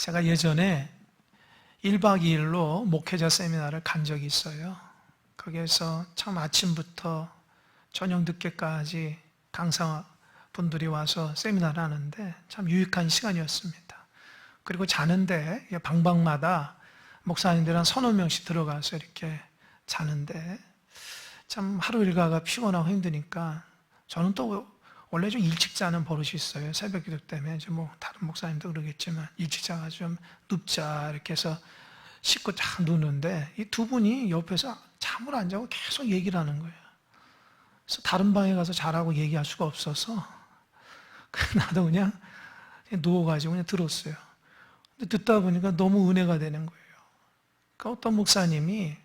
제가 예전에 1박 2일로 목회자 세미나를 간 적이 있어요. 거기에서 참 아침부터 저녁 늦게까지 강사분들이 와서 세미나를 하는데 참 유익한 시간이었습니다. 그리고 자는데 방방마다 목사님들 한 서너 명씩 들어가서 이렇게 자는데 참 하루 일과가 피곤하고 힘드니까 저는 또 원래 좀 일찍 자는 버릇이 있어요. 새벽 기도 때문에 이제 뭐 다른 목사님도 그러겠지만 일찍 자가지고 좀 눕자 이렇게 해서 씻고 딱 누는데 이 두 분이 옆에서 잠을 안 자고 계속 얘기를 하는 거예요. 그래서 다른 방에 가서 자라고 얘기할 수가 없어서 나도 그냥 누워가지고 그냥 들었어요. 근데 듣다 보니까 너무 은혜가 되는 거예요. 그러니까 어떤 목사님이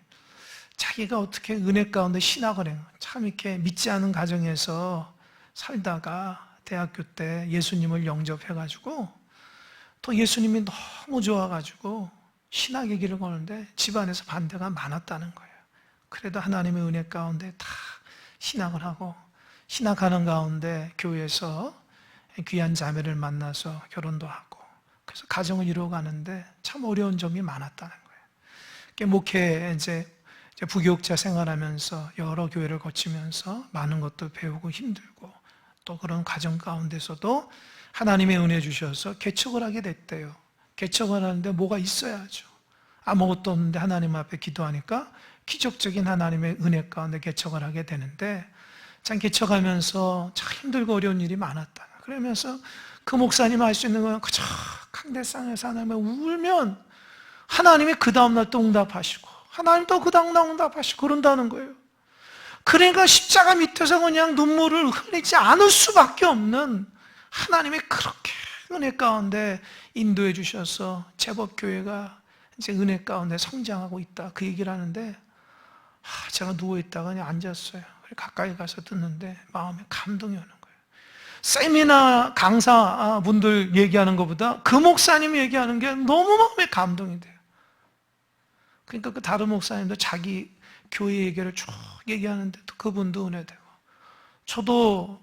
자기가 어떻게 은혜 가운데 신학을 해요. 참 이렇게 믿지 않은 가정에서 살다가 대학교 때 예수님을 영접해가지고 또 예수님이 너무 좋아가지고 신학 얘기를 거는데 집안에서 반대가 많았다는 거예요. 그래도 하나님의 은혜 가운데 다 신학을 하고 신학하는 가운데 교회에서 귀한 자매를 만나서 결혼도 하고 그래서 가정을 이루어가는데 참 어려운 점이 많았다는 거예요. 목회 이제 부교육자 생활하면서 여러 교회를 거치면서 많은 것도 배우고 힘들고 또 그런 과정 가운데서도 하나님의 은혜 주셔서 개척을 하게 됐대요. 개척을 하는데 뭐가 있어야죠. 아무것도 없는데 하나님 앞에 기도하니까 기적적인 하나님의 은혜 가운데 개척을 하게 되는데 참 개척하면서 참 힘들고 어려운 일이 많았다. 그러면서 그 목사님 할 수 있는 건 그저 강대상에서 하나님을 울면 하나님이 그 다음날 또 응답하시고 하나님 또 그 다음날 응답하시고 그런다는 거예요. 그러니까 십자가 밑에서 그냥 눈물을 흘리지 않을 수밖에 없는 하나님이 그렇게 은혜 가운데 인도해 주셔서 제법 교회가 이제 은혜 가운데 성장하고 있다 그 얘기를 하는데 제가 누워있다가 그냥 앉았어요. 가까이 가서 듣는데 마음에 감동이 오는 거예요. 세미나 강사분들 얘기하는 것보다 그 목사님이 얘기하는 게 너무 마음에 감동이 돼요. 그러니까 그 다른 목사님도 자기 교회 얘기를 쭉 얘기하는데 또 그분도 은혜되고 저도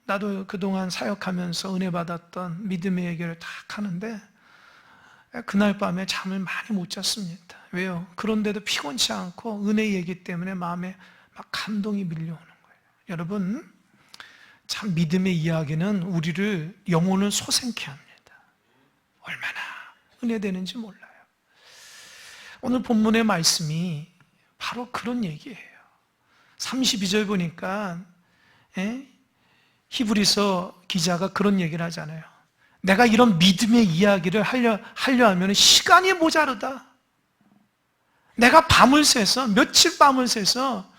나도 그동안 사역하면서 은혜 받았던 믿음의 얘기를 딱 하는데 그날 밤에 잠을 많이 못 잤습니다. 왜요? 그런데도 피곤치 않고 은혜 얘기 때문에 마음에 막 감동이 밀려오는 거예요. 여러분 참 믿음의 이야기는 우리를 영혼을 솟생케 합니다. 얼마나 은혜되는지 몰라요. 오늘 본문의 말씀이 바로 그런 얘기예요. 32절 보니까 히브리서 기자가 그런 얘기를 하잖아요. 내가 이런 믿음의 이야기를 하려 하면 시간이 모자르다. 내가 밤을 새서 며칠 밤을 새서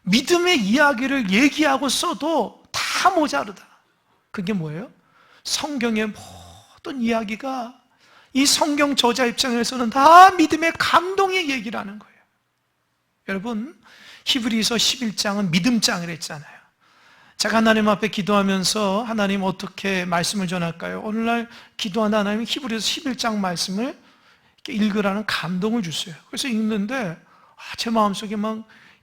믿음의 이야기를 얘기하고 써도 다 모자르다. 그게 뭐예요? 성경의 모든 이야기가 이 성경 저자 입장에서는 다 믿음의 감동의 얘기를 하는 거예요. 여러분 히브리서 11장은 믿음장이라 했잖아요. 제가 하나님 앞에 기도하면서 하나님 어떻게 말씀을 전할까요? 오늘날 기도하는 하나님 히브리서 11장 말씀을 읽으라는 감동을 주세요. 그래서 읽는데 제 마음속에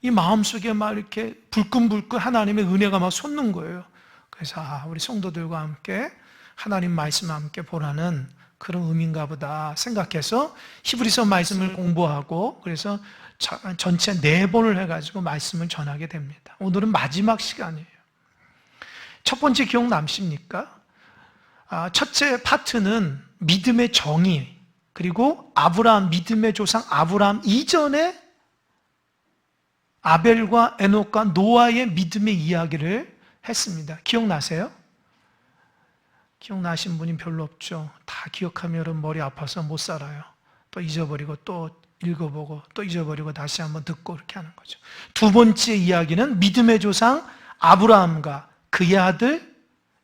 이 마음속에 막 이렇게 불끈불끈 하나님의 은혜가 막 솟는 거예요. 그래서 우리 성도들과 함께 하나님 말씀 함께 보라는 그런 의미인가 보다 생각해서 히브리서 말씀을 공부하고 그래서 전체 4번을 해가지고 말씀을 전하게 됩니다. 오늘은 마지막 시간이에요. 첫 번째 기억 남십니까? 첫째 파트는 믿음의 정의 그리고 아브라함 믿음의 조상 아브라함 이전에 아벨과 에녹과 노아의 믿음의 이야기를 했습니다. 기억나세요? 기억나신 분이 별로 없죠. 다 기억하면 여러분 머리 아파서 못 살아요. 또 잊어버리고 또 읽어보고 또 잊어버리고 다시 한번 듣고 이렇게 하는 거죠. 두 번째 이야기는 믿음의 조상 아브라함과 그의 아들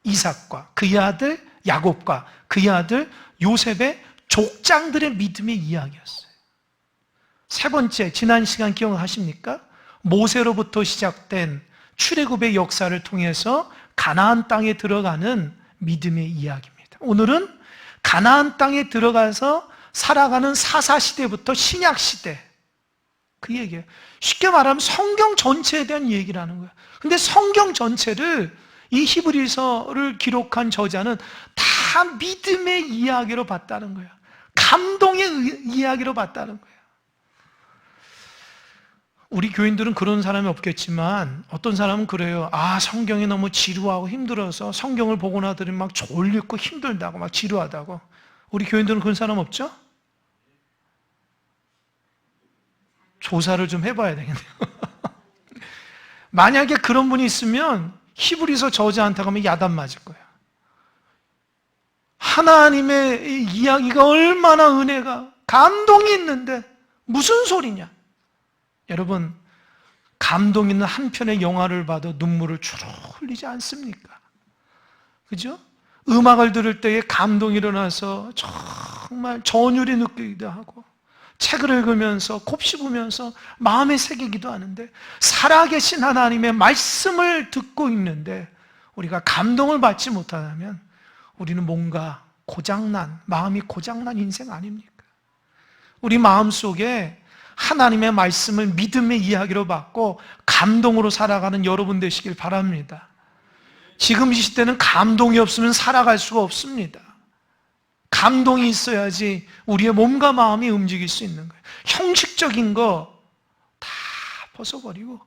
이삭과 그의 아들 야곱과 그의 아들 요셉의 족장들의 믿음의 이야기였어요. 세 번째, 지난 시간 기억하십니까? 모세로부터 시작된 출애굽의 역사를 통해서 가나안 땅에 들어가는 믿음의 이야기입니다. 오늘은 가나안 땅에 들어가서 살아가는 사사시대부터 신약시대 그 얘기예요. 쉽게 말하면 성경 전체에 대한 얘기를 하는 거예요. 근데 성경 전체를 이 히브리서를 기록한 저자는 다 믿음의 이야기로 봤다는 거예요. 감동의 이야기로 봤다는 거예요. 우리 교인들은 그런 사람이 없겠지만 어떤 사람은 그래요. 성경이 너무 지루하고 힘들어서 성경을 보고 나더니 막 졸리고 힘들다고 막 지루하다고. 우리 교인들은 그런 사람 없죠? 조사를 좀 해봐야 되겠네요. 만약에 그런 분이 있으면 히브리서 저자한테 가면 야단 맞을 거예요. 하나님의 이야기가 얼마나 은혜가 감동이 있는데 무슨 소리냐? 여러분, 감동 있는 한 편의 영화를 봐도 눈물을 주르르 흘리지 않습니까? 그죠? 음악을 들을 때에 감동이 일어나서 정말 전율이 느끼기도 하고, 책을 읽으면서 곱씹으면서 마음에 새기기도 하는데, 살아계신 하나님의 말씀을 듣고 있는데 우리가 감동을 받지 못하면 우리는 뭔가 고장난, 마음이 고장난 인생 아닙니까? 우리 마음속에 하나님의 말씀을 믿음의 이야기로 받고 감동으로 살아가는 여러분 되시길 바랍니다. 지금 이 시대는 감동이 없으면 살아갈 수가 없습니다. 감동이 있어야지 우리의 몸과 마음이 움직일 수 있는 거예요. 형식적인 거 다 벗어버리고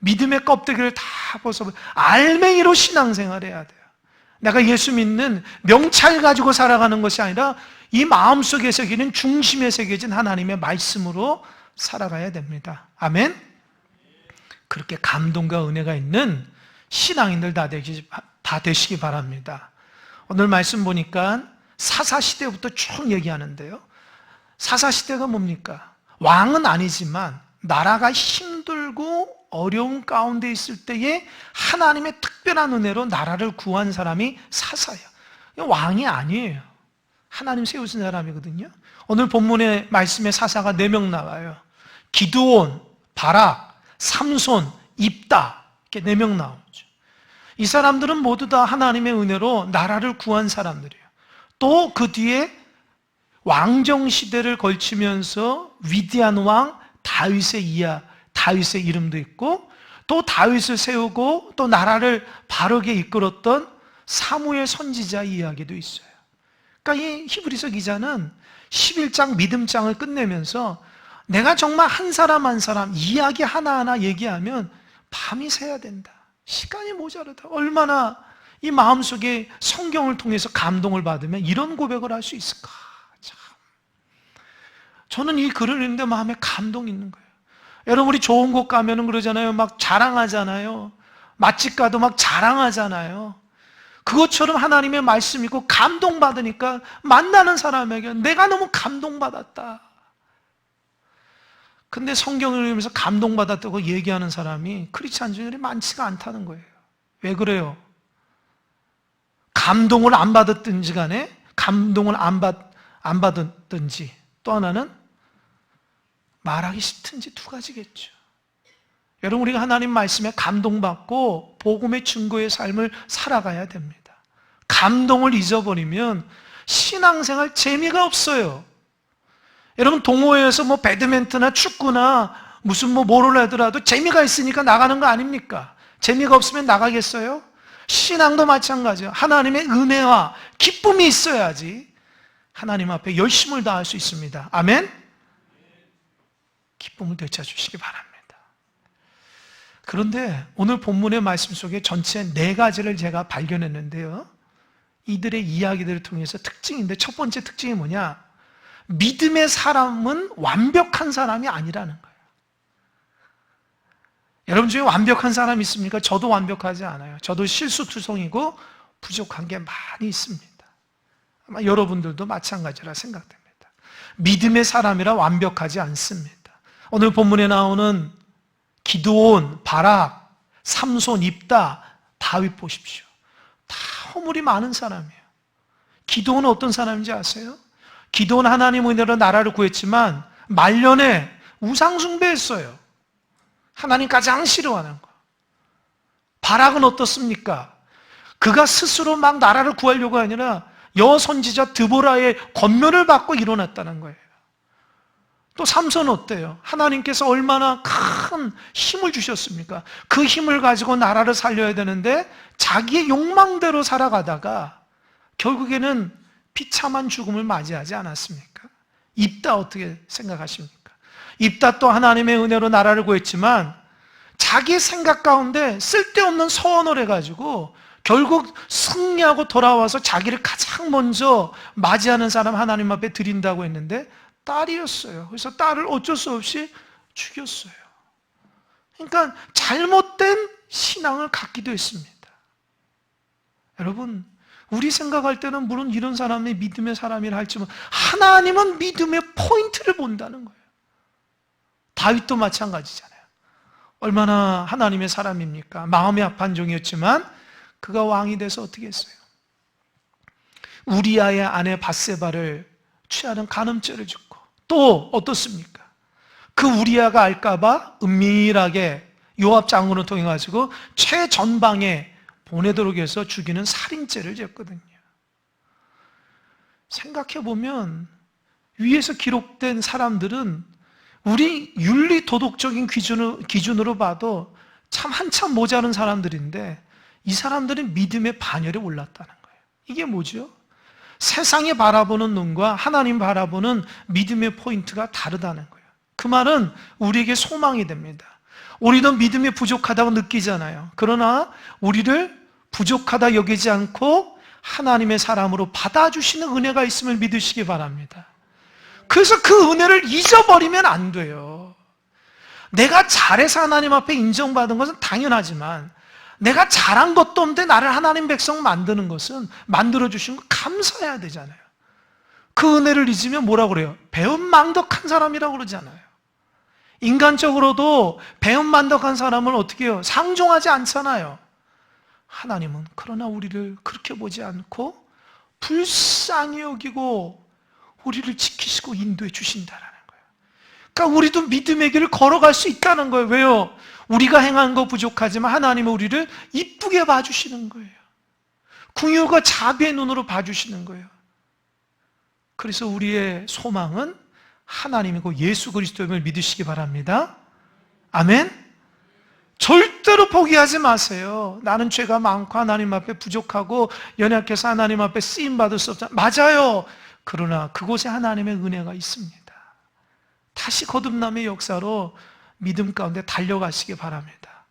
믿음의 껍데기를 다 벗어버리고 알맹이로 신앙생활 해야 돼요. 내가 예수 믿는 명찰 가지고 살아가는 것이 아니라 이 마음속에 새기는 중심에 새겨진 하나님의 말씀으로 살아가야 됩니다. 아멘? 그렇게 감동과 은혜가 있는 신앙인들 다 되시기 바랍니다. 오늘 말씀 보니까 사사시대부터 쭉 얘기하는데요. 사사시대가 뭡니까? 왕은 아니지만 나라가 힘들고 어려운 가운데 있을 때에 하나님의 특별한 은혜로 나라를 구한 사람이 사사예요. 왕이 아니에요. 하나님 세우신 사람이거든요. 오늘 본문의 말씀에 사사가 4명 나와요. 기드온, 바락, 삼손, 입다, 이렇게 4명 나오죠. 이 사람들은 모두 다 하나님의 은혜로 나라를 구한 사람들이에요. 또 그 뒤에 왕정 시대를 걸치면서 위대한 왕 다윗의 이름도 있고, 또 다윗을 세우고 또 나라를 바르게 이끌었던 사무엘 선지자 이야기도 있어요. 그러니까 이 히브리서 기자는 11장 믿음장을 끝내면서 내가 정말 한 사람 한 사람 이야기 하나하나 얘기하면 밤이 새야 된다. 시간이 모자르다. 얼마나 이 마음속에 성경을 통해서 감동을 받으면 이런 고백을 할 수 있을까? 참. 저는 이 글을 읽는데 마음에 감동이 있는 거예요. 여러분, 우리 좋은 곳 가면은 그러잖아요. 막 자랑하잖아요. 맛집 가도 막 자랑하잖아요. 그것처럼 하나님의 말씀 있고 감동받으니까 만나는 사람에게 내가 너무 감동받았다. 근데 성경을 읽으면서 감동받았다고 얘기하는 사람이 크리스찬 중에 많지가 않다는 거예요. 왜 그래요? 감동을 안 받았든지 간에 감동을 안 받았든지, 또 하나는 말하기 싫든지 두 가지겠죠. 여러분, 우리가 하나님 말씀에 감동받고 복음의 증거의 삶을 살아가야 됩니다. 감동을 잊어버리면 신앙생활 재미가 없어요. 여러분, 동호회에서 뭐 배드민턴이나 축구나 무슨 뭐를 하더라도 재미가 있으니까 나가는 거 아닙니까? 재미가 없으면 나가겠어요? 신앙도 마찬가지예요. 하나님의 은혜와 기쁨이 있어야지 하나님 앞에 열심을 다할 수 있습니다. 아멘? 기쁨을 되찾으시기 바랍니다. 그런데 오늘 본문의 말씀 속에 전체 4가지를 제가 발견했는데요. 이들의 이야기들을 통해서 특징인데, 첫 번째 특징이 뭐냐? 믿음의 사람은 완벽한 사람이 아니라는 거예요. 여러분 중에 완벽한 사람 있습니까? 저도 완벽하지 않아요. 저도 실수투성이고 부족한 게 많이 있습니다. 아마 여러분들도 마찬가지라 생각됩니다. 믿음의 사람이라 완벽하지 않습니다. 오늘 본문에 나오는 기드온, 바락, 삼손, 입다, 다윗 보십시오. 다 허물이 많은 사람이에요. 기드온은 어떤 사람인지 아세요? 기드온 하나님 은혜로 나라를 구했지만 말년에 우상 숭배했어요. 하나님 가장 싫어하는 거. 바락은 어떻습니까? 그가 스스로 막 나라를 구하려고 아니라 여선지자 드보라의 권면을 받고 일어났다는 거예요. 또 삼손은 어때요? 하나님께서 얼마나 큰 힘을 주셨습니까? 그 힘을 가지고 나라를 살려야 되는데 자기의 욕망대로 살아가다가 결국에는 비참한 죽음을 맞이하지 않았습니까? 입다 어떻게 생각하십니까? 입다 또 하나님의 은혜로 나라를 구했지만 자기 생각 가운데 쓸데없는 서원을 해가지고 결국 승리하고 돌아와서 자기를 가장 먼저 맞이하는 사람 하나님 앞에 드린다고 했는데 딸이었어요. 그래서 딸을 어쩔 수 없이 죽였어요. 그러니까 잘못된 신앙을 갖기도 했습니다. 여러분, 우리 생각할 때는 물론 이런 사람이 믿음의 사람이라 할지만 하나님은 믿음의 포인트를 본다는 거예요. 다윗도 마찬가지잖아요. 얼마나 하나님의 사람입니까? 마음이 아픈 종이었지만 그가 왕이 돼서 어떻게 했어요? 우리아의 아내 밧세바를 취하는 간음죄를 짓고 또 어떻습니까? 그 우리아가 알까봐 은밀하게 요압 장군을 통해 가지고 최전방에 보내도록 해서 죽이는 살인죄를 지었거든요. 생각해보면 위에서 기록된 사람들은 우리 윤리 도덕적인 기준으로 봐도 참 한참 모자른 사람들인데 이 사람들은 믿음의 반열에 올랐다는 거예요. 이게 뭐죠? 세상에 바라보는 눈과 하나님 바라보는 믿음의 포인트가 다르다는 거예요. 그 말은 우리에게 소망이 됩니다. 우리도 믿음이 부족하다고 느끼잖아요. 그러나 우리를 부족하다 여기지 않고 하나님의 사람으로 받아주시는 은혜가 있음을 믿으시기 바랍니다. 그래서 그 은혜를 잊어버리면 안 돼요. 내가 잘해서 하나님 앞에 인정받은 것은 당연하지만 내가 잘한 것도 없는데 나를 하나님 백성 만드는 것은 만들어주신 거 감사해야 되잖아요. 그 은혜를 잊으면 뭐라고 그래요? 배은망덕한 사람이라고 그러잖아요. 인간적으로도 배은망덕한 사람을 어떻게 해요? 상종하지 않잖아요. 하나님은 그러나 우리를 그렇게 보지 않고 불쌍히 여기고 우리를 지키시고 인도해 주신다라는 거예요. 그러니까 우리도 믿음의 길을 걸어갈 수 있다는 거예요. 왜요? 우리가 행한 거 부족하지만 하나님은 우리를 이쁘게 봐주시는 거예요. 긍휼과 자비의 눈으로 봐주시는 거예요. 그래서 우리의 소망은 하나님이고 예수 그리스도임을 믿으시기 바랍니다. 아멘. 절대로 포기하지 마세요. 나는 죄가 많고 하나님 앞에 부족하고 연약해서 하나님 앞에 쓰임받을 수 없다. 맞아요. 그러나 그곳에 하나님의 은혜가 있습니다. 다시 거듭남의 역사로 믿음 가운데 달려가시기 바랍니다.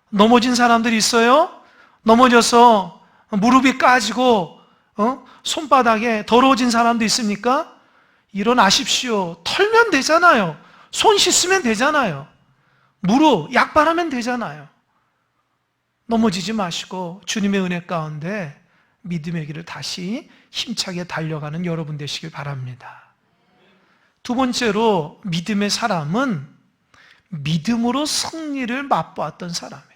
넘어진 사람들이 있어요? 넘어져서 무릎이 까지고 손바닥에 더러워진 사람도 있습니까? 일어나십시오. 털면 되잖아요. 손 씻으면 되잖아요. 무릎 약발하면 되잖아요. 넘어지지 마시고 주님의 은혜 가운데 믿음의 길을 다시 힘차게 달려가는 여러분 되시길 바랍니다. 두 번째로 믿음의 사람은 믿음으로 승리를 맛보았던 사람이에요.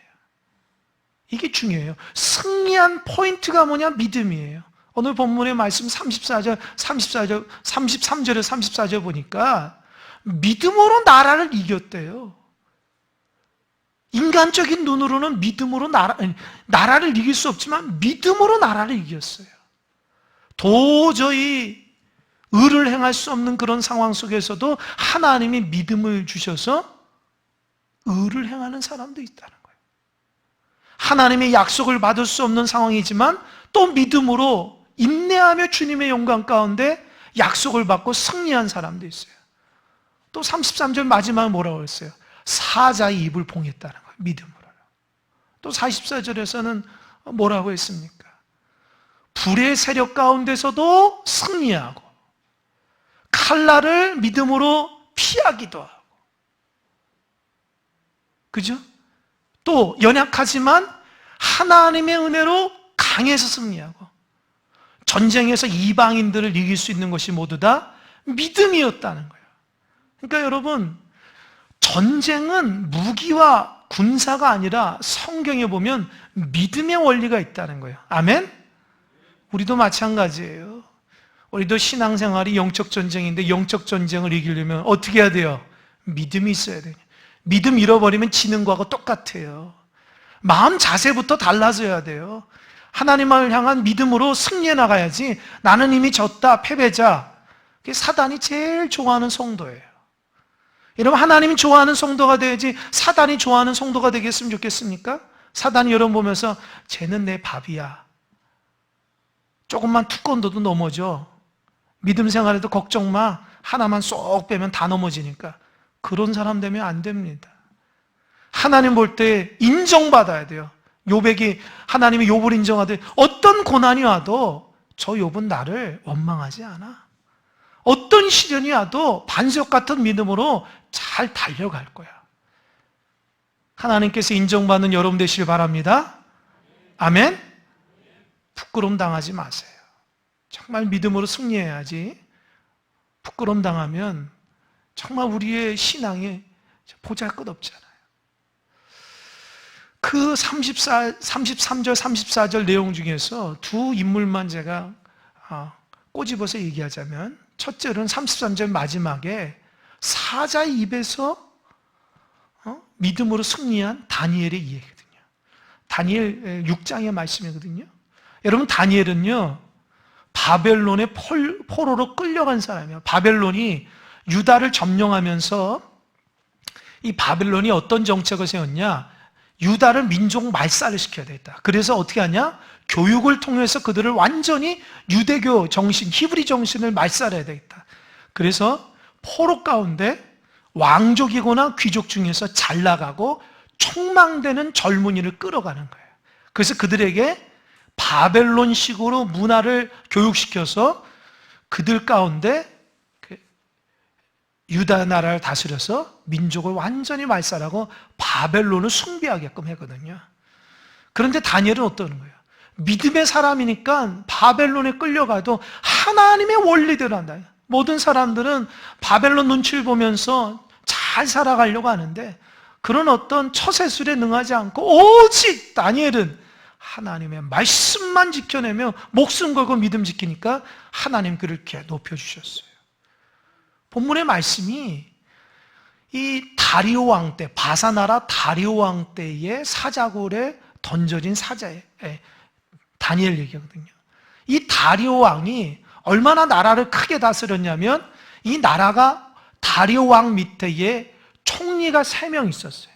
이게 중요해요. 승리한 포인트가 뭐냐? 믿음이에요. 오늘 본문의 말씀 33절에 34절 보니까 믿음으로 나라를 이겼대요. 인간적인 눈으로는 믿음으로 나라를 이길 수 없지만 믿음으로 나라를 이겼어요. 도저히 의를 행할 수 없는 그런 상황 속에서도 하나님이 믿음을 주셔서 의를 행하는 사람도 있다는 거예요. 하나님의 약속을 받을 수 없는 상황이지만 또 믿음으로 인내하며 주님의 영광 가운데 약속을 받고 승리한 사람도 있어요. 또 33절 마지막에 뭐라고 했어요? 사자의 입을 봉했다는 거예요. 믿음으로. 또 44절에서는 뭐라고 했습니까? 불의 세력 가운데서도 승리하고 칼날을 믿음으로 피하기도 하고, 그죠? 또 연약하지만 하나님의 은혜로 강해서 승리하고, 전쟁에서 이방인들을 이길 수 있는 것이 모두 다 믿음이었다는 거예요. 그러니까 여러분, 전쟁은 무기와 군사가 아니라 성경에 보면 믿음의 원리가 있다는 거예요. 아멘? 우리도 마찬가지예요. 우리도 신앙생활이 영적 전쟁인데 영적 전쟁을 이기려면 어떻게 해야 돼요? 믿음이 있어야 돼요. 믿음 잃어버리면 지는 거하고 똑같아요. 마음 자세부터 달라져야 돼요. 하나님을 향한 믿음으로 승리해 나가야지. 나는 이미 졌다, 패배자. 그게 사단이 제일 좋아하는 성도예요. 여러분, 하나님이 좋아하는 성도가 돼야지 사단이 좋아하는 성도가 되겠으면 좋겠습니까? 사단이 여러분 보면서 쟤는 내 밥이야. 조금만 툭 건너도 넘어져. 믿음 생활에도 걱정 마. 하나만 쏙 빼면 다 넘어지니까. 그런 사람 되면 안 됩니다. 하나님 볼 때 인정받아야 돼요. 욥에게 하나님이 욥을 인정하되 어떤 고난이 와도 저 욥은 나를 원망하지 않아. 어떤 시련이 와도 반석 같은 믿음으로 잘 달려갈 거야. 하나님께서 인정받는 여러분 되시길 바랍니다. 아멘. 부끄러움 당하지 마세요. 정말 믿음으로 승리해야지. 부끄러움 당하면 정말 우리의 신앙이 보잘것없잖아요. 그 33절, 34절 내용 중에서 두 인물만 제가 꼬집어서 얘기하자면, 첫째는 33절 마지막에 사자의 입에서 믿음으로 승리한 다니엘의 이야기거든요. 다니엘 6장의 말씀이거든요. 여러분, 다니엘은요, 바벨론의 포로로 끌려간 사람이에요. 바벨론이 유다를 점령하면서 이 바벨론이 어떤 정책을 세웠냐? 유다를 민족 말살을 시켜야 되겠다. 그래서 어떻게 하냐? 교육을 통해서 그들을 완전히 유대교 정신, 히브리 정신을 말살해야 되겠다. 그래서 포로 가운데 왕족이거나 귀족 중에서 잘 나가고 촉망되는 젊은이를 끌어가는 거예요. 그래서 그들에게 바벨론식으로 문화를 교육시켜서 그들 가운데 유다 나라를 다스려서 민족을 완전히 말살하고 바벨론을 숭배하게끔 했거든요. 그런데 다니엘은 어떠는 거예요? 믿음의 사람이니까 바벨론에 끌려가도 하나님의 원리대로 한다. 모든 사람들은 바벨론 눈치를 보면서 잘 살아가려고 하는데 그런 어떤 처세술에 능하지 않고 오직 다니엘은 하나님의 말씀만 지켜내며 목숨 걸고 믿음 지키니까 하나님 그를 이렇게 높여주셨어요. 본문의 말씀이 이 다리오 왕 때, 바사나라 다리오 왕 때의 사자굴에 던져진 사자의 다니엘 얘기거든요. 이 다리오 왕이 얼마나 나라를 크게 다스렸냐면 이 나라가 다리오 왕 밑에에 총리가 3명 있었어요.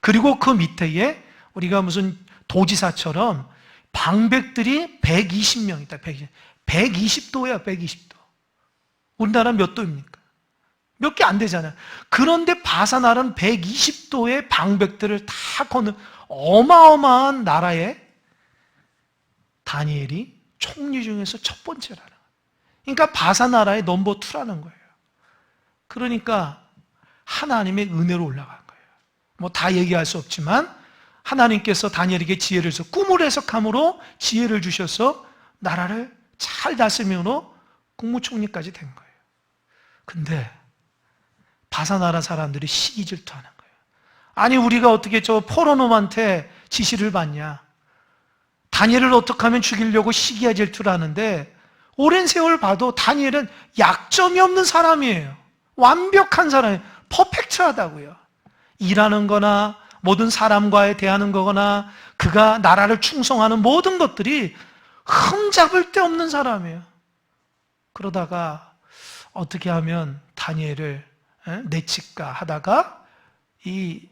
그리고 그 밑에에 우리가 무슨 도지사처럼 방백들이 120명 있다. 120도예요. 120도. 우리나라 몇 도입니까? 몇 개 안 되잖아요. 그런데 바사나라는 120도의 방백들을 다 거는 어마어마한 나라에 다니엘이 총리 중에서 첫 번째라는 거예요. 그러니까 바사나라의 넘버 2라는 거예요. 그러니까 하나님의 은혜로 올라간 거예요. 뭐 다 얘기할 수 없지만 하나님께서 다니엘에게 지혜를 줘서 꿈을 해석함으로 지혜를 주셔서 나라를 잘 다스림으로 국무총리까지 된 거예요. 근데 바사나라 사람들이 시기 질투하는 거예요. 아니 우리가 어떻게 저 포로놈한테 지시를 받냐? 다니엘을 어떻게 하면 죽이려고 시기와 질투를 하는데 오랜 세월 봐도 다니엘은 약점이 없는 사람이에요. 완벽한 사람이에요. 퍼펙트하다고요. 일하는 거나 모든 사람과의 대하는 거거나 그가 나라를 충성하는 모든 것들이 흠잡을 데 없는 사람이에요. 그러다가 어떻게 하면 다니엘을 내칠까 하다가 이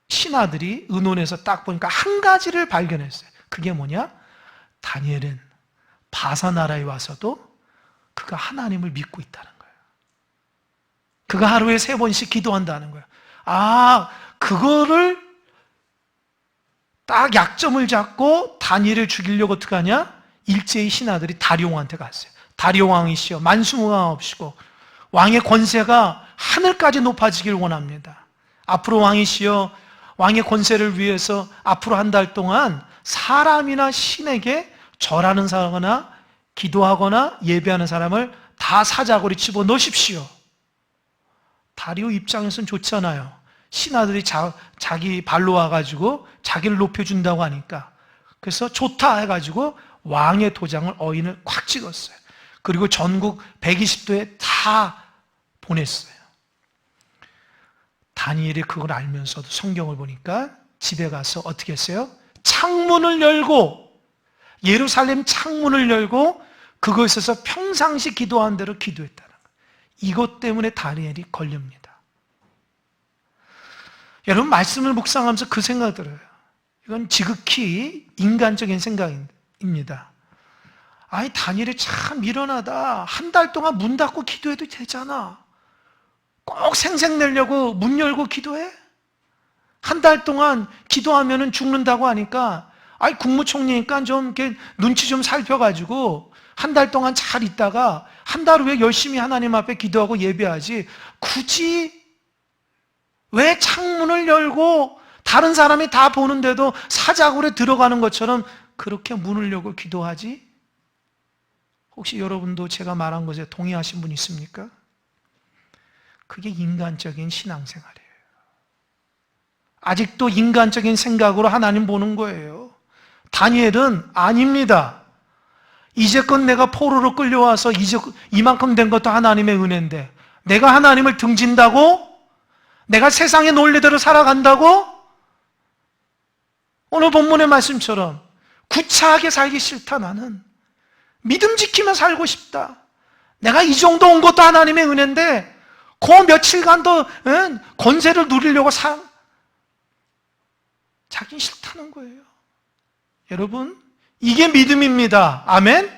신하들이 의논해서 딱 보니까 한 가지를 발견했어요. 그게 뭐냐? 다니엘은 바사나라에 와서도 그가 하나님을 믿고 있다는 거예요. 그가 하루에 3번씩 기도한다는 거예요. 아, 그거를 딱 약점을 잡고 다니엘을 죽이려고 어떻게 하냐? 일제히 신하들이 다리오 왕한테 갔어요. 다리오 왕이시여 만수무강하옵시고 왕의 권세가 하늘까지 높아지길 원합니다. 앞으로 왕이시여 왕의 권세를 위해서 앞으로 한 달 동안 사람이나 신에게 절하는 사람이나 기도하거나 예배하는 사람을 다 사자굴에 집어넣으십시오. 다리오 입장에서는 좋잖아요. 신하들이 자기 발로 와가지고 자기를 높여준다고 하니까. 그래서 좋다 해가지고 왕의 도장을 어인을 콱 찍었어요. 그리고 전국 120도에 다 보냈어요. 다니엘이 그걸 알면서도 성경을 보니까 집에 가서 어떻게 했어요? 창문을 열고 예루살렘 창문을 열고 그것에서 평상시 기도한 대로 기도했다는 거예요. 이것 때문에 다니엘이 걸립니다. 여러분 말씀을 묵상하면서 그 생각 들어요. 이건 지극히 인간적인 생각입니다. 아니 다니엘이 참 미련하다. 한 달 동안 문 닫고 기도해도 되잖아. 꼭 생색 내려고 문 열고 기도해? 한 달 동안 기도하면은 죽는다고 하니까 아니 국무총리니까 좀 이렇게 눈치 좀 살펴가지고 한 달 동안 잘 있다가 한 달 후에 열심히 하나님 앞에 기도하고 예배하지 굳이 왜 창문을 열고 다른 사람이 다 보는데도 사자굴에 들어가는 것처럼 그렇게 문을 열고 기도하지? 혹시 여러분도 제가 말한 것에 동의하신 분 있습니까? 그게 인간적인 신앙생활이에요. 아직도 인간적인 생각으로 하나님 보는 거예요. 다니엘은 아닙니다. 이제껏 내가 포로로 끌려와서 이만큼 된 것도 하나님의 은혜인데 내가 하나님을 등진다고? 내가 세상의 논리대로 살아간다고? 오늘 본문의 말씀처럼 구차하게 살기 싫다 나는. 믿음 지키며 살고 싶다. 내가 이 정도 온 것도 하나님의 은혜인데 그 며칠간 더 권세를 누리려고 자긴 싫다는 거예요. 여러분, 이게 믿음입니다. 아멘?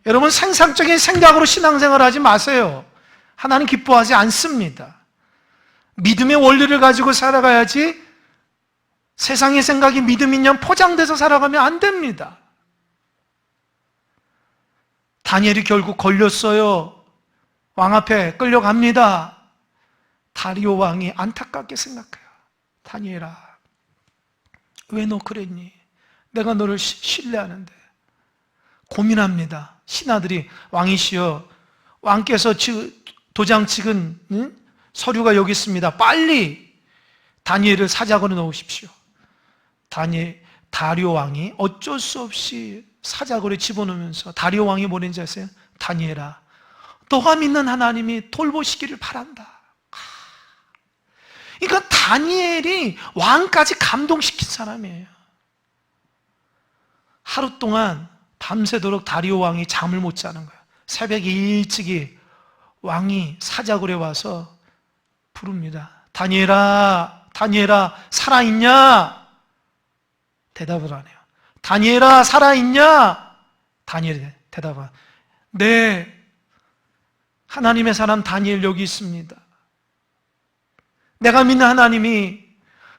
여러분, 생산적인 생각으로 신앙생활 하지 마세요. 하나님 기뻐하지 않습니다. 믿음의 원리를 가지고 살아가야지 세상의 생각이 믿음인연 포장돼서 살아가면 안 됩니다. 다니엘이 결국 걸렸어요. 왕 앞에 끌려갑니다. 다리오 왕이 안타깝게 생각해요. 다니엘아, 왜 너 그랬니? 내가 너를 신뢰하는데. 고민합니다. 신하들이 왕이시여, 왕께서 도장 찍은 서류가 여기 있습니다. 빨리 다니엘을 사자굴에 넣으십시오. 다리오 왕이 어쩔 수 없이 사자굴에 집어넣으면서 다리오 왕이 뭐랬는지 아세요? 다니엘아, 너가 믿는 하나님이 돌보시기를 바란다. 그러니까 다니엘이 왕까지 감동시킨 사람이에요. 하루 동안 밤새도록 다리오 왕이 잠을 못 자는 거예요. 새벽에 일찍이 왕이 사자굴에 와서 부릅니다. 다니엘아, 다니엘아, 살아있냐? 대답을 안 해요. 다니엘아, 살아있냐? 다니엘이 대답을 안 해요. 네, 하나님의 사람 다니엘 여기 있습니다. 내가 믿는 하나님이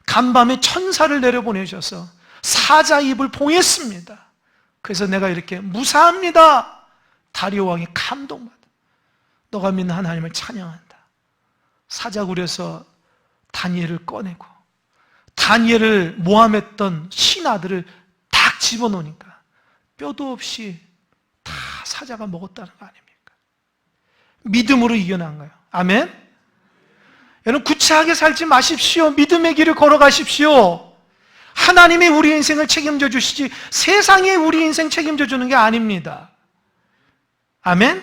간밤에 천사를 내려보내셔서 사자 입을 봉했습니다. 그래서 내가 이렇게 무사합니다. 다리오 왕이 감동받아. 너가 믿는 하나님을 찬양한다. 사자굴에서 다니엘을 꺼내고 다니엘을 모함했던 신하들을 딱 집어넣으니까 뼈도 없이 다 사자가 먹었다는 거 아닙니까? 믿음으로 이겨난 거예요. 아멘? 여러분, 구차하게 살지 마십시오. 믿음의 길을 걸어가십시오. 하나님이 우리 인생을 책임져 주시지 세상이 우리 인생 책임져 주는 게 아닙니다. 아멘?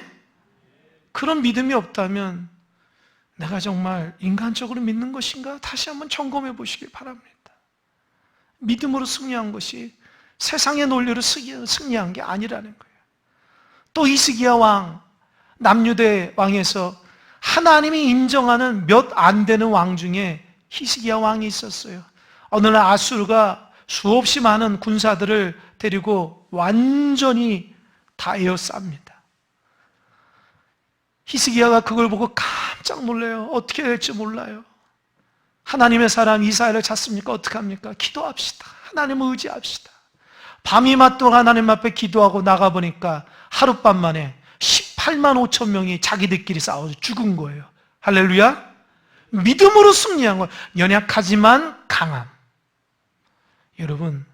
그런 믿음이 없다면 내가 정말 인간적으로 믿는 것인가? 다시 한번 점검해 보시길 바랍니다. 믿음으로 승리한 것이 세상의 논리로 승리한 게 아니라는 거예요. 또 히스기야 왕, 남유대 왕에서 하나님이 인정하는 몇 안 되는 왕 중에 히스기야 왕이 있었어요. 어느 날 아수르가 수없이 많은 군사들을 데리고 완전히 다 에워쌉니다. 히스기야가 그걸 보고 깜짝 놀라요. 어떻게 될지 몰라요. 하나님의 사람 이스라엘을 찾습니까? 어떻게 합니까? 기도합시다. 하나님을 의지합시다. 밤이 맞도록 하나님 앞에 기도하고 나가보니까 하룻밤 만에 18만 5천 명이 자기들끼리 싸워서 죽은 거예요. 할렐루야. 믿음으로 승리한 거예요. 연약하지만 강함. 여러분,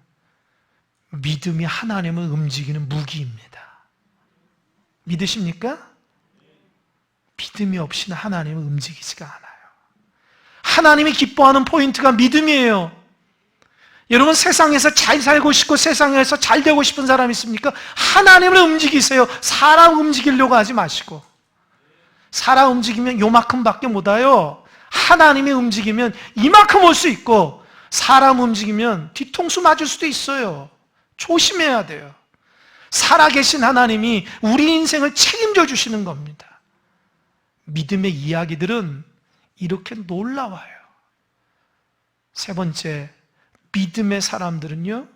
믿음이 하나님을 움직이는 무기입니다. 믿으십니까? 믿음이 없이는 하나님을 움직이지가 않아요. 하나님이 기뻐하는 포인트가 믿음이에요. 여러분, 세상에서 잘 살고 싶고 세상에서 잘 되고 싶은 사람 있습니까? 하나님을 움직이세요. 사람 움직이려고 하지 마시고. 사람 움직이면 요만큼밖에 못 와요. 하나님이 움직이면 이만큼 올 수 있고 사람 움직이면 뒤통수 맞을 수도 있어요. 조심해야 돼요. 살아계신 하나님이 우리 인생을 책임져 주시는 겁니다. 믿음의 이야기들은 이렇게 놀라워요. 세 번째, 믿음의 사람들은요,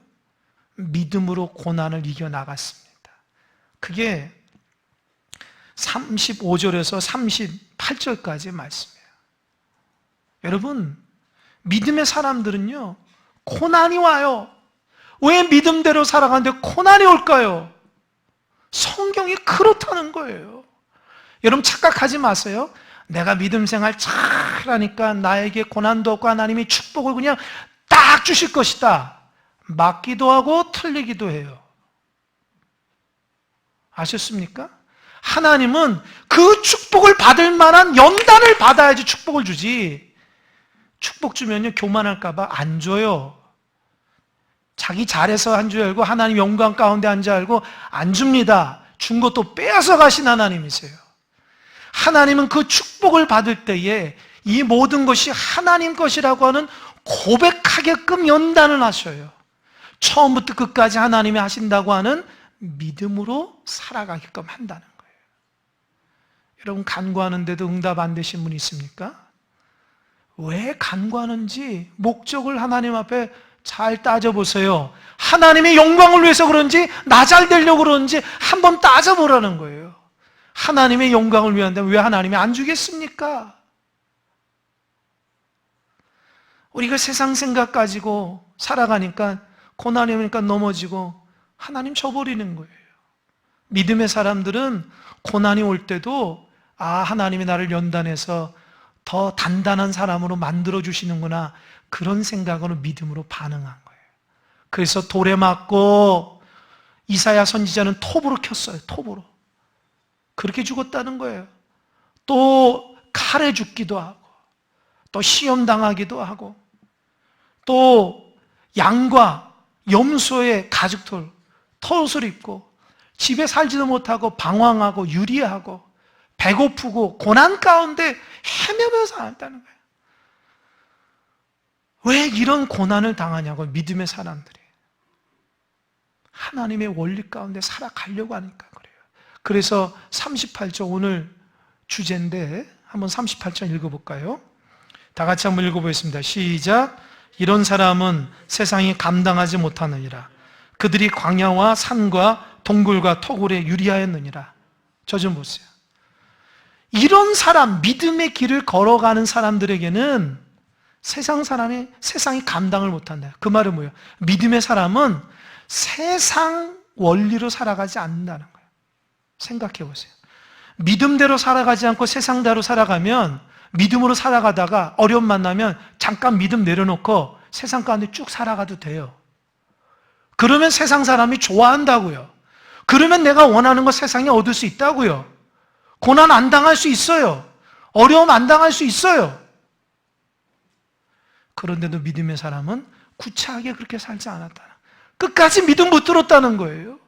믿음으로 고난을 이겨나갔습니다. 그게 35절에서 38절까지의 말씀이에요. 여러분, 믿음의 사람들은요, 고난이 와요. 왜 믿음대로 살아가는데 고난이 올까요? 성경이 그렇다는 거예요. 여러분 착각하지 마세요. 내가 믿음 생활 잘하니까 나에게 고난도 없고 하나님이 축복을 그냥 딱 주실 것이다. 맞기도 하고 틀리기도 해요. 아셨습니까? 하나님은 그 축복을 받을 만한 연단을 받아야지 축복을 주지. 축복 주면요 교만할까 봐 안 줘요. 자기 잘해서 한 줄 알고 하나님 영광 가운데 한 줄 알고 안 줍니다. 준 것도 빼앗아 가신 하나님이세요. 하나님은 그 축복을 받을 때에 이 모든 것이 하나님 것이라고 하는 고백하게끔 연단을 하셔요. 처음부터 끝까지 하나님이 하신다고 하는 믿음으로 살아가게끔 한다는 거예요. 여러분 간구하는데도 응답 안 되신 분 있습니까? 왜 간구하는지 목적을 하나님 앞에 잘 따져보세요. 하나님의 영광을 위해서 그런지 나 잘 되려고 그런지 한번 따져보라는 거예요. 하나님의 영광을 위한다면 왜 하나님이 안 주겠습니까? 우리가 세상 생각 가지고 살아가니까 고난이 오니까 넘어지고 하나님 저버리는 거예요. 믿음의 사람들은 고난이 올 때도 하나님이 나를 연단해서 더 단단한 사람으로 만들어주시는구나, 그런 생각으로 믿음으로 반응한 거예요. 그래서 돌에 맞고 이사야 선지자는 톱으로 켰어요. 톱으로. 그렇게 죽었다는 거예요. 또 칼에 죽기도 하고 또 시험당하기도 하고 또 양과 염소의 가죽털, 털옷을 입고 집에 살지도 못하고 방황하고 유리하고 배고프고 고난 가운데 헤매면서 살았다는 거예요. 왜 이런 고난을 당하냐고. 믿음의 사람들이 하나님의 원리 가운데 살아가려고 하니까 그래요. 그래서 38절 오늘 주제인데 한번 38절 읽어볼까요? 다 같이 한번 읽어보겠습니다. 시작. 이런 사람은 세상이 감당하지 못하느니라. 그들이 광야와 산과 동굴과 토굴에 유리하였느니라. 저 좀 보세요. 이런 사람, 믿음의 길을 걸어가는 사람들에게는 세상이 감당을 못한다. 그 말은 뭐예요? 믿음의 사람은 세상 원리로 살아가지 않는다는 거예요. 생각해 보세요. 믿음대로 살아가지 않고 세상대로 살아가면, 믿음으로 살아가다가 어려움 만나면 잠깐 믿음 내려놓고 세상 가운데 쭉 살아가도 돼요. 그러면 세상 사람이 좋아한다고요. 그러면 내가 원하는 거 세상에 얻을 수 있다고요. 고난 안 당할 수 있어요. 어려움 안 당할 수 있어요. 그런데도 믿음의 사람은 구차하게 그렇게 살지 않았다. 끝까지 믿음 못 들었다는 거예요.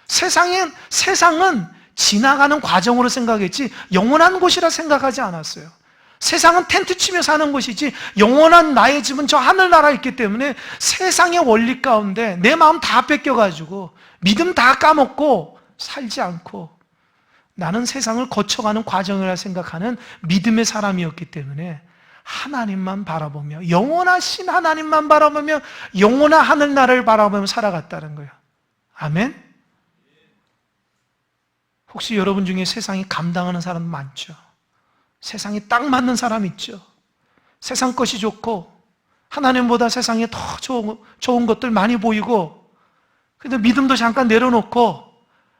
세상은 지나가는 과정으로 생각했지 영원한 곳이라 생각하지 않았어요. 세상은 텐트 치며 사는 곳이지 영원한 나의 집은 저 하늘나라에 있기 때문에 세상의 원리 가운데 내 마음 다 뺏겨가지고 믿음 다 까먹고 살지 않고 나는 세상을 거쳐가는 과정이라 생각하는 믿음의 사람이었기 때문에 하나님만 바라보며 영원하신 하나님만 바라보며 영원한 하늘나라를 바라보며 살아갔다는 거예요. 아멘? 혹시 여러분 중에 세상이 감당하는 사람 많죠? 세상에 딱 맞는 사람 있죠? 세상 것이 좋고 하나님보다 세상에 더 좋은 것들 많이 보이고 근데 믿음도 잠깐 내려놓고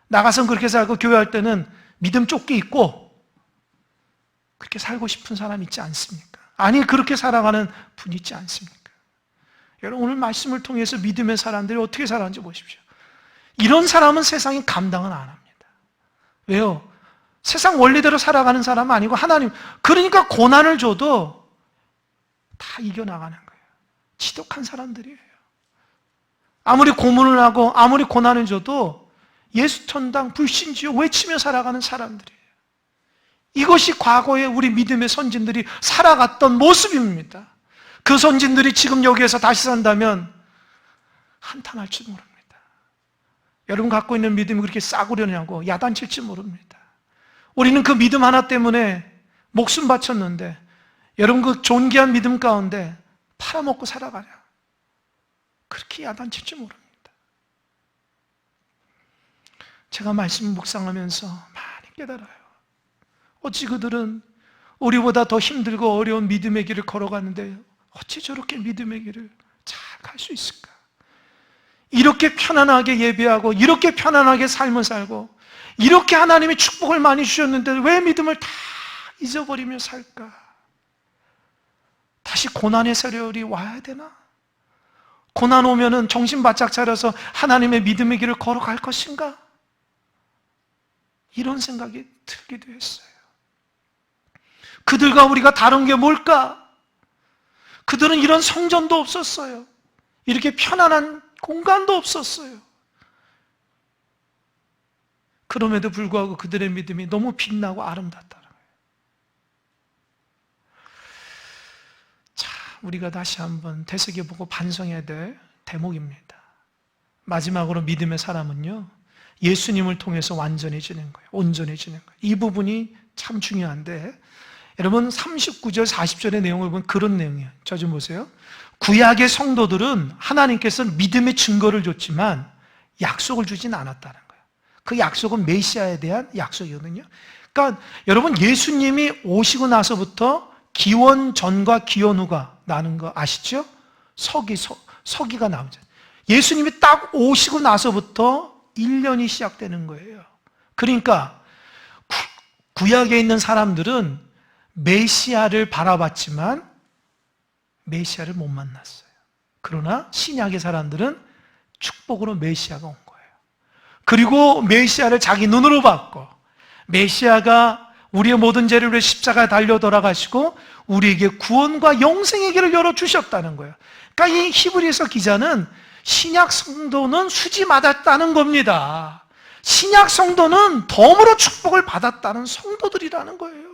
나가서 그렇게 살고 교회할 때는 믿음 쫓기 있고 그렇게 살고 싶은 사람 있지 않습니까? 아니 그렇게 살아가는 분 있지 않습니까? 여러분 오늘 말씀을 통해서 믿음의 사람들이 어떻게 살아가는지 보십시오. 이런 사람은 세상이 감당은 안 합니다. 왜요? 세상 원리대로 살아가는 사람은 아니고 하나님, 그러니까 고난을 줘도 다 이겨나가는 거예요. 지독한 사람들이에요. 아무리 고문을 하고 아무리 고난을 줘도 예수 천당 불신지옥 외치며 살아가는 사람들이에요. 이것이 과거에 우리 믿음의 선진들이 살아갔던 모습입니다. 그 선진들이 지금 여기에서 다시 산다면 한탄할 줄 모릅니다. 여러분 갖고 있는 믿음이 그렇게 싸구려냐고 야단칠지 모릅니다. 우리는 그 믿음 하나 때문에 목숨 바쳤는데 여러분 그 존귀한 믿음 가운데 팔아먹고 살아가냐, 그렇게 야단칠지 모릅니다. 제가 말씀 묵상하면서 많이 깨달아요. 어찌 그들은 우리보다 더 힘들고 어려운 믿음의 길을 걸어가는데 어찌 저렇게 믿음의 길을 잘 갈 수 있을까? 이렇게 편안하게 예배하고 이렇게 편안하게 삶을 살고 이렇게 하나님이 축복을 많이 주셨는데 왜 믿음을 다 잊어버리며 살까? 다시 고난의 세월이 와야 되나? 고난 오면은 정신 바짝 차려서 하나님의 믿음의 길을 걸어갈 것인가? 이런 생각이 들기도 했어요. 그들과 우리가 다른 게 뭘까? 그들은 이런 성전도 없었어요. 이렇게 편안한 공간도 없었어요. 그럼에도 불구하고 그들의 믿음이 너무 빛나고 아름답다는 거예요. 자, 우리가 다시 한번 되새겨보고 반성해야 될 대목입니다. 마지막으로 믿음의 사람은요, 예수님을 통해서 완전해지는 거예요. 온전해지는 거예요. 이 부분이 참 중요한데, 여러분 39절 40절의 내용을 보면 그런 내용이에요. 저 좀 보세요. 구약의 성도들은 하나님께서 믿음의 증거를 줬지만 약속을 주진 않았다는 거예요. 그 약속은 메시아에 대한 약속이거든요. 그러니까 여러분 예수님이 오시고 나서부터 기원 전과 기원 후가 나는 거 아시죠? 서기가 나오죠. 예수님이 딱 오시고 나서부터 1년이 시작되는 거예요. 그러니까 구약에 있는 사람들은 메시아를 바라봤지만 메시아를 못 만났어요. 그러나 신약의 사람들은 축복으로 메시아가 온 거예요. 그리고 메시아를 자기 눈으로 봤고 메시아가 우리의 모든 죄를 위해 십자가에 달려 돌아가시고 우리에게 구원과 영생의 길을 열어주셨다는 거예요. 그러니까 이 히브리서 기자는 신약 성도는 수지 맞았다는 겁니다. 신약 성도는 덤으로 축복을 받았다는 성도들이라는 거예요.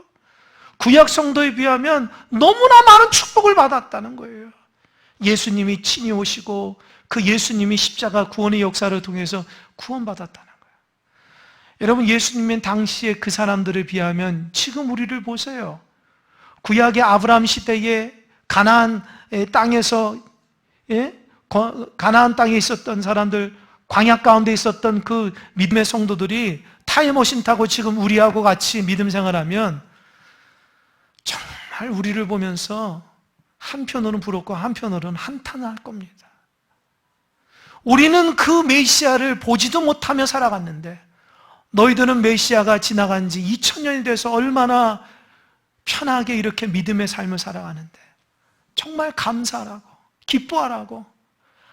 구약 성도에 비하면 너무나 많은 축복을 받았다는 거예요. 예수님이 친히 오시고 그 예수님이 십자가 구원의 역사를 통해서 구원받았다는 거예요. 여러분 예수님은 당시에 그 사람들에 비하면 지금 우리를 보세요. 구약의 아브라함 시대에 가나안 땅에서 가나안 땅에 있었던 사람들, 광야 가운데 있었던 그 믿음의 성도들이 타임머신 타고 지금 우리하고 같이 믿음 생활하면 정말 우리를 보면서 한편으로는 부럽고 한편으로는 한탄할 겁니다. 우리는 그 메시아를 보지도 못하며 살아갔는데 너희들은 메시아가 지나간 지 2000년이 돼서 얼마나 편하게 이렇게 믿음의 삶을 살아가는데 정말 감사하라고 기뻐하라고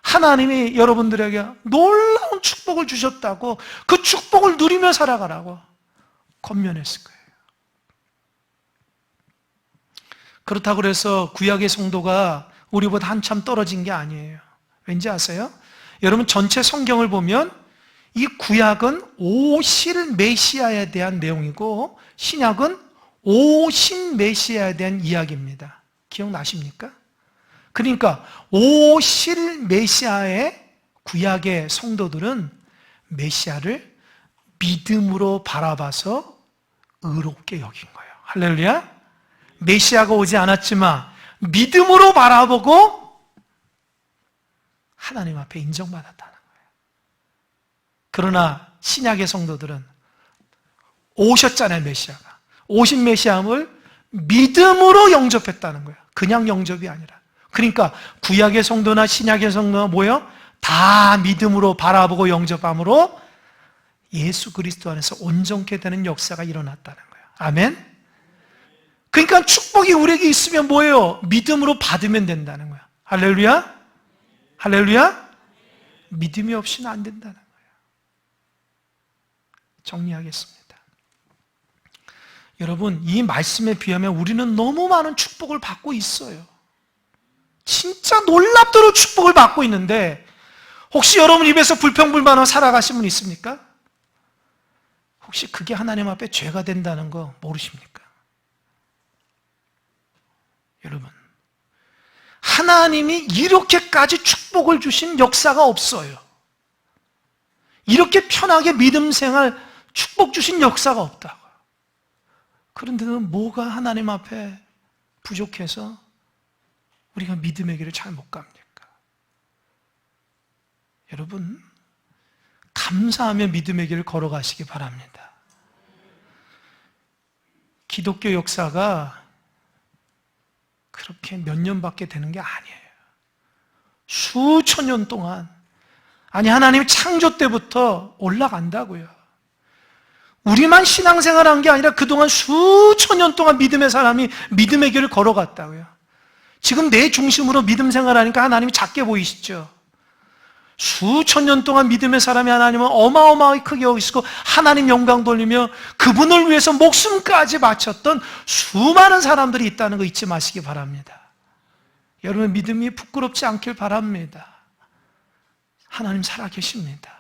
하나님이 여러분들에게 놀라운 축복을 주셨다고 그 축복을 누리며 살아가라고 권면했을 거예요. 그렇다고 해서 구약의 성도가 우리보다 한참 떨어진 게 아니에요. 왠지 아세요? 여러분 전체 성경을 보면 이 구약은 오실 메시아에 대한 내용이고 신약은 오신 메시아에 대한 이야기입니다. 기억나십니까? 그러니까 오실 메시아의 구약의 성도들은 메시아를 믿음으로 바라봐서 의롭게 여긴 거예요. 할렐루야! 메시아가 오지 않았지만 믿음으로 바라보고 하나님 앞에 인정받았다는 거예요. 그러나 신약의 성도들은 오셨잖아요. 메시아가. 오신 메시아를 믿음으로 영접했다는 거예요. 그냥 영접이 아니라. 그러니까 구약의 성도나 신약의 성도가 뭐예요? 다 믿음으로 바라보고 영접함으로 예수 그리스도 안에서 온전케 되는 역사가 일어났다는 거예요. 아멘? 그러니까 축복이 우리에게 있으면 뭐예요? 믿음으로 받으면 된다는 거야. 할렐루야? 할렐루야? 믿음이 없이는 안 된다는 거예요. 정리하겠습니다. 여러분, 이 말씀에 비하면 우리는 너무 많은 축복을 받고 있어요. 진짜 놀랍도록 축복을 받고 있는데 혹시 여러분 입에서 불평불만하고 살아가신 분 있습니까? 혹시 그게 하나님 앞에 죄가 된다는 거 모르십니까? 여러분, 하나님이 이렇게까지 축복을 주신 역사가 없어요. 이렇게 편하게 믿음 생활 축복 주신 역사가 없다고. 그런데는 뭐가 하나님 앞에 부족해서 우리가 믿음의 길을 잘 못 갑니까? 여러분, 감사하며 믿음의 길을 걸어가시기 바랍니다. 기독교 역사가 그렇게 몇 년밖에 되는 게 아니에요. 수천 년 동안, 아니 하나님이 창조 때부터 올라간다고요. 우리만 신앙생활한 게 아니라 그동안 수천 년 동안 믿음의 사람이 믿음의 길을 걸어갔다고요. 지금 내 중심으로 믿음 생활하니까 하나님이 작게 보이시죠? 수천 년 동안 믿음의 사람이 하나님은 어마어마하게 크게 여기시고 하나님 영광 돌리며 그분을 위해서 목숨까지 바쳤던 수많은 사람들이 있다는 거 잊지 마시기 바랍니다. 여러분 믿음이 부끄럽지 않길 바랍니다. 하나님 살아계십니다.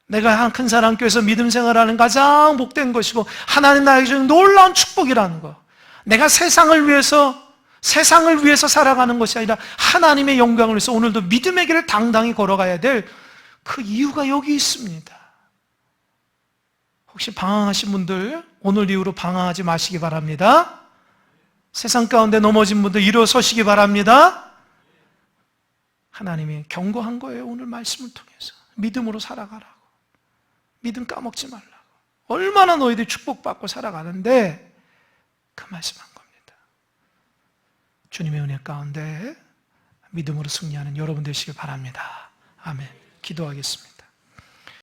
내가 한 큰 사람 교회에서 믿음 생활하는 가장 복된 것이고 하나님 나에게 주는 놀라운 축복이라는 거, 내가 세상을 위해서 살아가는 것이 아니라 하나님의 영광을 위해서 오늘도 믿음의 길을 당당히 걸어가야 될 그 이유가 여기 있습니다. 혹시 방황하신 분들 오늘 이후로 방황하지 마시기 바랍니다. 세상 가운데 넘어진 분들 일어서시기 바랍니다. 하나님이 경고한 거예요. 오늘 말씀을 통해서 믿음으로 살아가라고, 믿음 까먹지 말라고. 얼마나 너희들이 축복받고 살아가는데 그 말씀한 겁니다. 주님의 은혜 가운데 믿음으로 승리하는 여러분 되시길 바랍니다. 아멘. 기도하겠습니다.